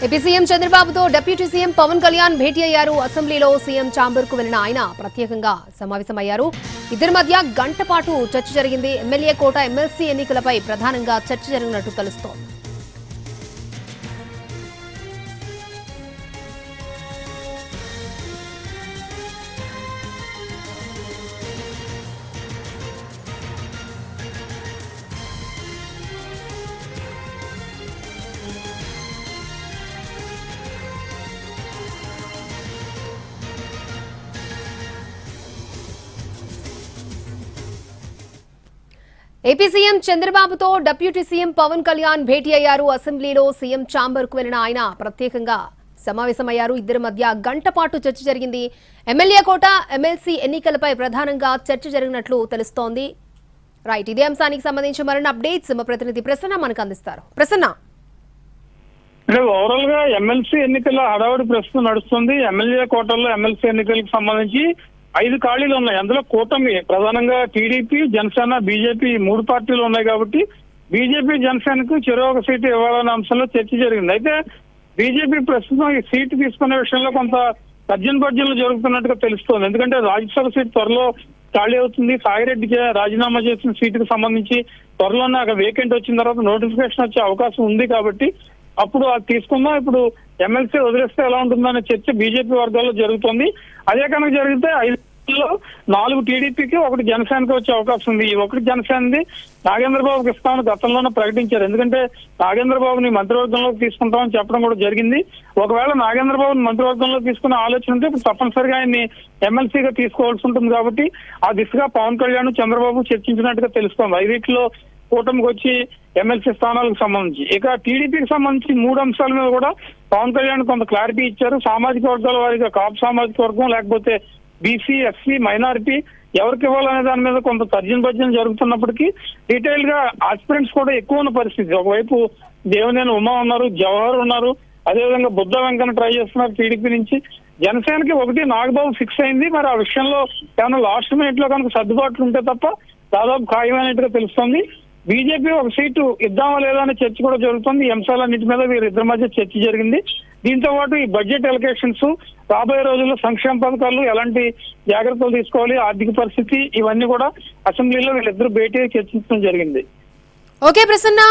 AP CM చంద్రబాబుతో deputy CM Pawan Kalyan భేటీ అయ్యారు. అసెంబ్లీలో సీఎం ఛాంబర్ కు వెళ్లిన ఆయన ప్రత్యేకంగా సమావేశమయ్యారు. ఇద్దరి మధ్య గంట పాటు చర్చ జరిగింది. ఎమ్మెల్యే కోట, ఎమ్మెల్సీ ఎన్నికలపై ప్రధానంగా చర్చ జరిగినట్టు తెలుస్తోంది. ఏపీ సీఎం చంద్రబాబుతో డిప్యూటీ సీఎం పవన్ కళ్యాణ్ భేటీ అయ్యారు. అసెంబ్లీలో సీఎం ఛాంబర్ కు వెళ్లిన ఆయన ప్రత్యేకంగా సమావేశమయ్యారు. ఇద్దరి మధ్య గంట పాటు చర్చ జరిగింది. ఎమ్మెల్యే కోట, ఎమ్మెల్సీ ఎన్నికలపై ప్రధానంగా చర్చ జరిగినట్లు తెలుస్తోంది. రైట్, ఇదే అంశానికి సంబంధించి మరిన్ని అప్డేట్స్ మా ప్రతినిధి ప్రసన్న మనకు అందిస్తారు. ప్రసన్న, ఓవరాల్ గా ఎమ్మెల్సీ ఎన్నికల హడావుడి ప్రస్తుతం నడుస్తుంది. ఎమ్మెల్యే కోటల్లో ఎమ్మెల్సీ ఎన్నికలకు సంబంధించి 5 ఖాళీలు ఉన్నాయి. అందులో కూటమి ప్రధానంగా టీడీపీ, జనసేన, బీజేపీ 3 పార్టీలు ఉన్నాయి కాబట్టి బీజేపీ, జనసేనకు చెరో ఒక సీటు ఇవ్వాలనే అంశంలో చర్చ జరిగింది. అయితే బీజేపీ ప్రస్తుతం ఈ సీటు తీసుకునే విషయంలో కొంత తర్జన జరుగుతున్నట్టుగా తెలుస్తోంది. ఎందుకంటే రాజ్యసభ సీటు త్వరలో ఖాళీ అవుతుంది. సాయిరెడ్డికి రాజీనామా చేసిన సీటుకు సంబంధించి త్వరలోనే అక్కడ వేకెంట్ వచ్చిన తర్వాత నోటిఫికేషన్ వచ్చే అవకాశం ఉంది కాబట్టి అప్పుడు అది తీసుకుందాం, ఇప్పుడు ఎమ్మెల్సీ వదిలేస్తే ఎలా ఉంటుందనే చర్చ బీజేపీ వర్గాల్లో జరుగుతుంది. అదే కనుక జరిగితే 5లో 4 టీడీపీకి, 1 జనసేనకి వచ్చే అవకాశం ఉంది. ఈ 1 జనసేనది నాగేంద్రబాబుకి ఇస్తామని గతంలోనే ప్రకటించారు. ఎందుకంటే నాగేంద్రబాబుని మంత్రివర్గంలోకి తీసుకుంటామని చెప్పడం కూడా జరిగింది. ఒకవేళ నాగేంద్రబాబుని మంత్రివర్గంలో తీసుకునే ఆలోచన ఉంటే ఇప్పుడు తప్పనిసరిగా ఆయన్ని ఎమ్మెల్సీగా తీసుకోవాల్సి ఉంటుంది కాబట్టి ఆ దిశగా పవన్ కళ్యాణ్, చంద్రబాబు చర్చించినట్టుగా తెలుస్తోంది. 5 కూటమికి వచ్చి ఎమ్మెల్సీ స్థానాలకు సంబంధించి. ఇక టీడీపీకి సంబంధించి 3 అంశాల మీద కూడా పవన్ కళ్యాణ్ కొంత క్లారిటీ ఇచ్చారు. సామాజిక వర్గాల వారిగా కాపు సామాజిక వర్గం, లేకపోతే బీసీ, ఎస్సీ, మైనారిటీ ఎవరికి ఇవ్వాలనే దాని మీద కొంత తర్జన జరుగుతున్నప్పటికీ డీటెయిల్ గా ఆస్పిరెంట్స్ కూడా ఎక్కువ ఉన్న పరిస్థితి. ఒకవైపు దేవినేని ఉమా ఉన్నారు, జవహర్ ఉన్నారు, అదేవిధంగా బుద్ధ వెంకన్న ట్రై చేస్తున్నారు టీడీపీ నుంచి. జనసేనకి 1 నాగబాబు ఫిక్స్ అయింది. మరి ఆ విషయంలో ఏమైనా లాస్ట్ మినిట్ లో కనుక సర్దుబాట్లు ఉంటే తప్ప దాదాపు ఖాయమైనట్టుగా తెలుస్తోంది. బీజేపీ 1 సీటు ఇద్దామా లేదా అనే చర్చ కూడా జరుగుతుంది. ఈ అంశాలన్నింటి మీద వీరిద్దరి మధ్య చర్చ జరిగింది. దీంతో పాటు ఈ బడ్జెట్ ఎలకేషన్స్, రాబోయే రోజుల్లో సంక్షేమ పథకాలు ఎలాంటి జాగ్రత్తలు తీసుకోవాలి, ఆర్థిక పరిస్థితి, ఇవన్నీ కూడా అసెంబ్లీలో వీళ్ళిద్దరు భేటీ చర్చించడం జరిగింది. ఓకే ప్రసన్న.